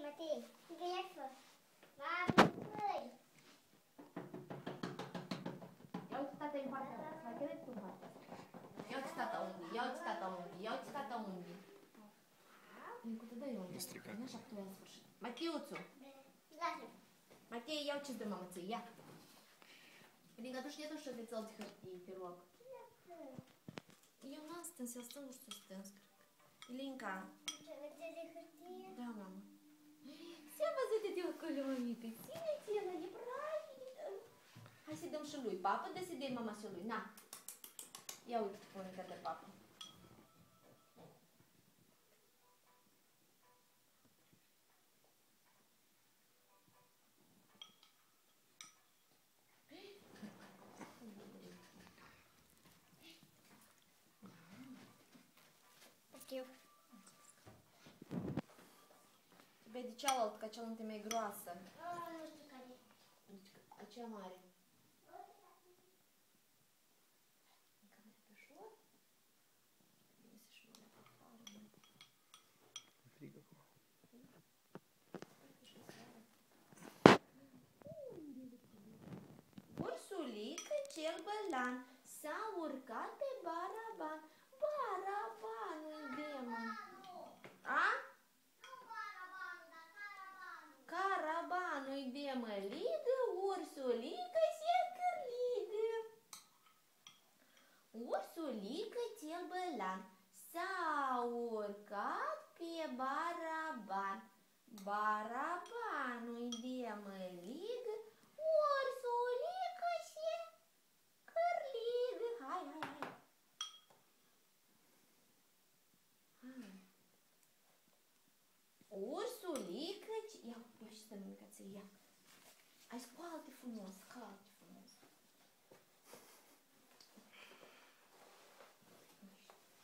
Matei, gheafă. La mâini. Ia uite tata în partea asta. Mai crede tu în partea asta. Ia uite tata unde. Ia uite tata unde. Ia uite tata unde. Nicu, te dă eu unde. Nu așa că tu ai sfârșit. Mateuțu. Lasă. Matei, ia ce-ți dă mama ție. Ia. Ringa, tu știi что ты целый хартии пирог. Eu n-am stâns, el stă, nu știu stâns, cred. Ilinca. Da, mama. Все văzute-te acolo, mămică. Ține-te, el e правильно. Hai să dăm și lui. Papă, dă să dai mama și lui. Na. Ia uite, pune că de papă. Eu. Тебе de cealaltă, ca cealaltă e mai groasă. Nu știu care. Aceea mare. Încă mai pe șor. Bine să-și nu le afară. E frig acum. Ursulică cel bălan s-a urcat pe baraban. Barabanul de mă. A? Carabanul de măligă, ursulică se cârligă. Ursulică cel bălan s-a urcat pe baraban. Barabanul de măligă, ursulică se cârligă. Hai, hai, hai. Ursulică, ia și stă mămica ție, ia. Hai, scoală-te frumos, scoală-te frumos.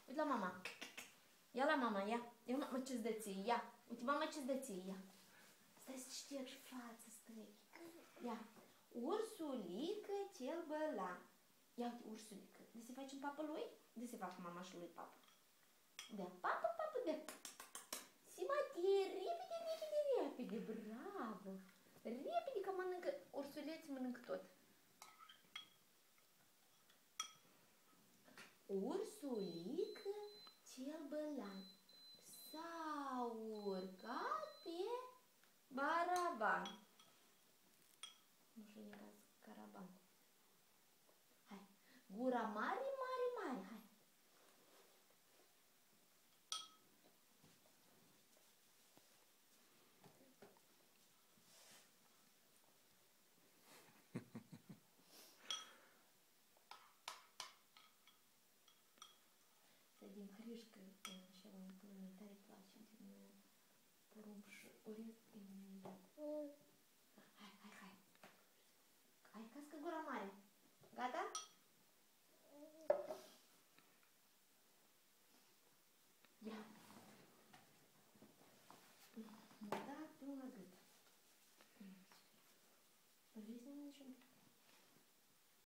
Uite la mama. Ia la mama, ia. Ia mama ce-ți dă ție, ia. Uite mama ce-ți dă ție, ia. Stai să șterg și față, stai. Ia. Ursulică cel bălan. Ia uite, ursulică. De să facem papă lui? De să fac mama și lui papă. Dea, papă, papă, dea. Matei, repede, repede, repede, bravo! Repede că mănâncă, ursuleți mănâncă tot. Ursulică cel bălan s-a urcat pe baraban. Nu știu nici caraban. Hai, gura mare, mare, mare, hai. Din hrișcă, așa, mie tare place din porumb și urez imediat. Hai, hai, hai. Hai, cască gura mare. Gata? Ia. M-a dat până la gât. Vrei să mănânci un pic?